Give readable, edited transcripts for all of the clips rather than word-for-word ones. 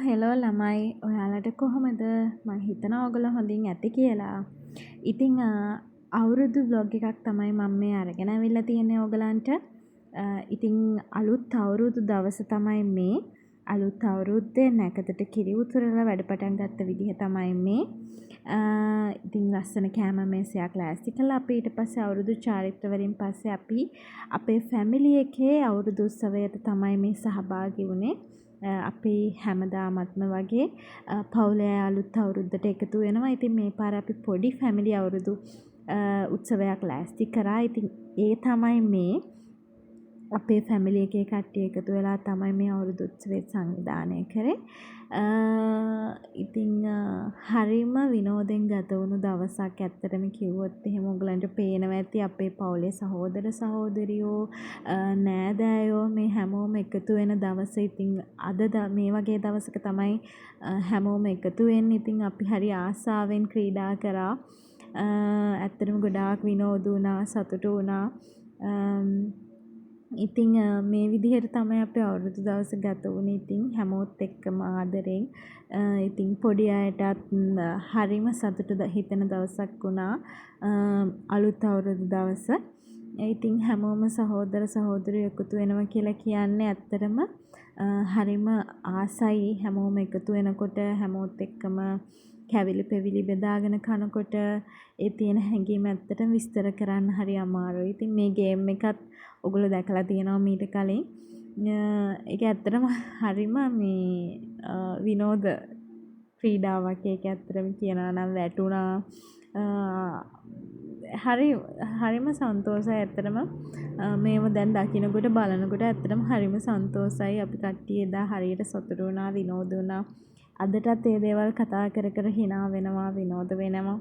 Hello ළමයි ඔයාලට කොහොමද? මං හිතනවා ඔයගොල්ලෝ හොඳින් ඇති කියලා. ඉතින් අවුරුදු vlog එකක් තමයි මම මේ අරගෙන අවිල්ලා තියෙන්නේ ඕගලන්ට. ඉතින් අලුත් අවුරුදු දවස තමයි මේ. අලුත් අවුරුද්දේ නැකතට කිරි උතුරලා වැඩ පටන් ගත්ත විදිහ තමයි මේ. ඉතින් ලස්සන කෑම මේසයක් ලෑස්ති කළා. අපි ඊට පස්සේ අවුරුදු චාරිත්‍ර වලින් පස්සේ අපි අපේ ෆැමිලි එකේ අවුරුදු උත්සවයට තමයි මේ සහභාගී වුණේ. අපි හැමදාමත්ම වගේ පවුලේ අය අලුත් අවුරුද්දට එකතු වෙනවා. ඉතින් මේ පාර අපි පොඩි ෆැමිලි අවුරුදු උත්සවයක් ලෑස්ති කරා. ඉතින් ඒ තමයි මේ අපේ ෆැමිලි එකේ කට්ටිය එකතු වෙලා තමයි මේ අවුරුදු උත්සවය සංවිධානය කරේ. ඉතින් හරිම විනෝදෙන් ගත වුණු දවසක්. ඇත්තටම කිව්වොත් එහෙම ඔයගලන්ට පේනවා ඇති අපේ පවුලේ සහෝදර සහෝදරියෝ නෑදෑයෝ මේ හැමෝම එකතු වෙන දවස. ඉතින් අද මේ වගේ දවසක තමයි හැමෝම එකතු වෙන්නේ. ඉතින් අපි හරි ආසාවෙන් ක්‍රීඩා කරා. ඇත්තටම ගොඩාක් විනෝද වුණා, සතුටු වුණා. ඉතින් මේ විදිහට තමයි අපි අවුරුදු දවස ගත වුණේ. ඉතින් හැමෝත් එක්කම ආදරෙන්. ඉතින් පොඩි අයටත් හරිම සතුටු හිතෙන දවසක් වුණා අලුත් අවුරුදු දවස. ඉතින් හැමෝම සහෝදර සහෝදරියෝ එකතු වෙනවා කියලා කියන්නේ ඇත්තටම හරිම ආසයි. හැමෝම එකතු වෙනකොට හැමෝත් එක්කම කැවිලි පෙවිලි බෙදාගෙන කනකොට ඒ තියෙන හැඟීම ඇත්තටම විස්තර කරන්න හරි අමාරුයි. ඉතින් මේ ගේම් එකත් ඔයගොල්ලෝ දැකලා තියෙනවා මීට කලින්. ඒක ඇත්තටම හරිම මේ විනෝද ක්‍රීඩාවක්. ඒක ඇත්තටම කියනවා නම් වැටුණා. හරිම සන්තෝෂයි ඇත්තටම මේව දැන් දකින්නකොට බලනකොට ඇත්තටම හරිම සන්තෝෂයි. අපි කට්ටිය එදා හරියට සතුටු වුණා, විනෝද වුණා. අදටත් ඒ දේවල් කතා කර කර hina වෙනවා, විනෝද වෙනවා.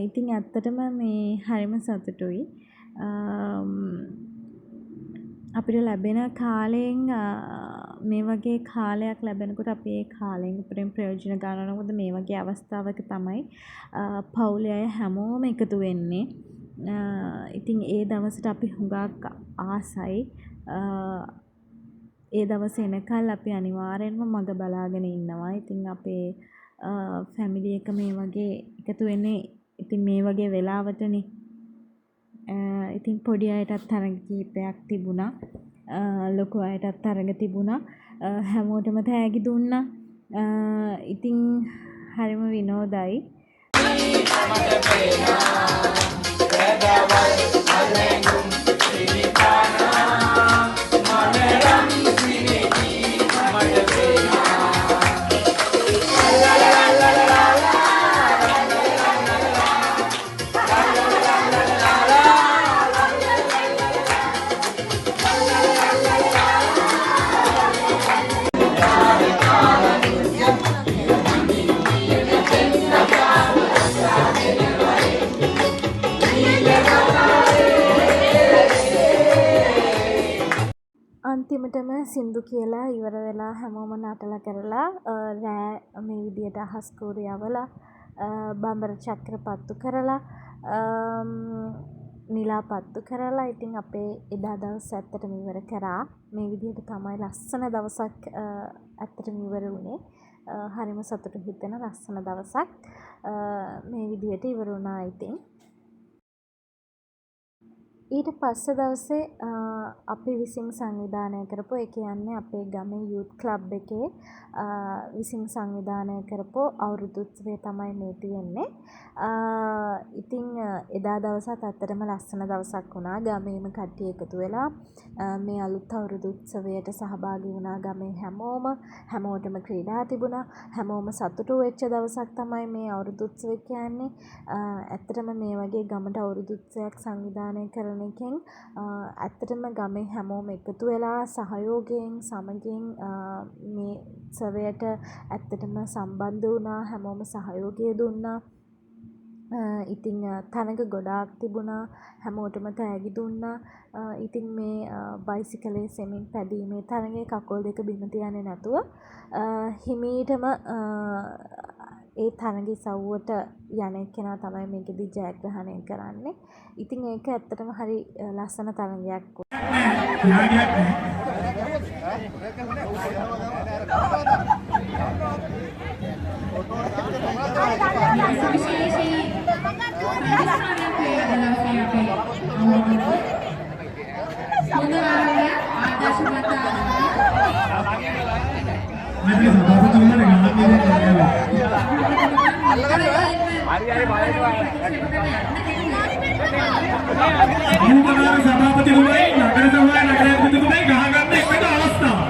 ඉතින් ඇත්තටම මේ හරිම සතුටුයි. අපිට ලැබෙන කාලයෙන් මේ වගේ කාලයක් ලැබෙනකොට අපි ඒ කාලයෙන් උපරිම ප්‍රයෝජන ගන්නවා. මොකද මේ වගේ අවස්ථාවක තමයි පවුලේ අය හැමෝම එකතු වෙන්නේ. ඉතින් ඒ දවසට අපි හුඟක් ආසයි. ඒ දවස එනකල් අපි අනිවාර්යෙන්ම මග බලාගෙන ඉන්නවා. ඉතින් අපේ ෆැමිලි එක මේ වගේ එකතු වෙන්නේ ඉතින් මේ වගේ වෙලාවටනේ. ඉතින් පොඩි අයටත් තරඟ කීපයක් තිබුණා. ලොකු අයටත් තරඟ තිබුණා. හැමෝටම තෑගි දුන්නා. ඉතින් හරිම විනෝදයි. අන්තිමටම සින්දු කියලා ඉවර වෙලා හැමෝම නටලා කරලා රෑ මේ විදියට අහස් කූරු යවලා බඹර චක්‍ර පත්තු කරලා නිලා පත්තු කරලා ඉතින් අපේ එදා දවස් ඇත්තටම ඉවර කරා. මේ විදියට තමයි ලස්සන දවසක් ඇත්තටම ඉවර වුණේ. හරිම සතුටු හිතෙන ලස්සන දවසක් මේ විදියට ඉවර වුණා. ඉතින් ඊට පස්සේ දවසේ අපි විසින් සංවිධානය කරපු ඒ කියන්නේ අපේ ගමේ යූත් ක්ලබ් එකේ විසින් සංවිධානය කරපු අවුරුදු උත්සවය තමයි මේ තියෙන්නේ. ඉතින් එදා දවසත් ඇත්තටම ලස්සන දවසක් වුණා. ගමේම කට්ටිය එකතු වෙලා මේ අලුත් අවුරුදු උත්සවයට සහභාගී වුණා. ගමේ හැමෝටම ක්‍රීඩා තිබුණා. හැමෝම සතුටු වෙච්ච දවසක් තමයි මේ අවුරුදු උත්සවය කියන්නේ. ඇත්තටම මේ වගේ ගමට අවුරුදු උත්සවයක් සංවිධානය කරන එකෙන් ඇත්තටම ගමේ හැමෝම එකතු වෙලා සහයෝගයෙන් සමගින් මේ උත්සවයට ඇත්තටම සම්බන්ධ වුණා. හැමෝම සහයෝගය දුන්නා. ඉතින් තරඟ ගොඩාක් තිබුණා. හැමෝටම තෑගි දුන්නා. ඉතින් මේ බයිසිකලේ සෙමින් පැදීමේ තරඟේ කකුල් දෙක බිම තියන්නේ නැතුව හිමීටම ඒ තරඟ ඉසව්වට යන එක්කෙනා තමයි මේකෙදි ජයග්‍රහණය කරන්නේ. ඉතින් ඒක ඇත්තටම හරි ලස්සන තරඟයක් වුණා. ත්‍යාගයක් නැහැ. මම සභාපතිතුමාට ගහන්න දෙන්නේ අනුකම්පාව සභාපතිතුමයි නගර සභාවේ නගරාධිපතිතුමයි ගහගන්න එකට අවස්ථාව.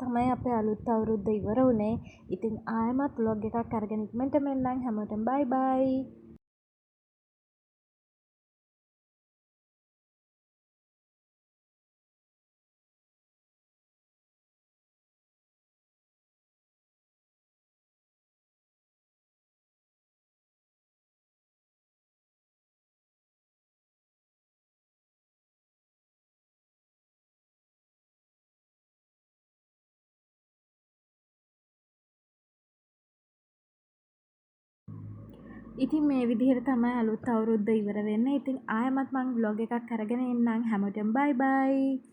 තමයි අපේ අලුත් අවුරුද්ද ඉවර වුණේ. ඉතින් ආයෙමත් vlog එකක් අරගෙන ඉක්මනටම එන්නම්. හැමෝටම bye bye. ඉතින් මේ විදිහට තමයි අලුත් අවුරුද්ද ඉවර වෙන්නේ. ඉතින් ආයෙමත් මම vlog එකක් අරගෙන එන්නම්. හැමෝටම bye bye.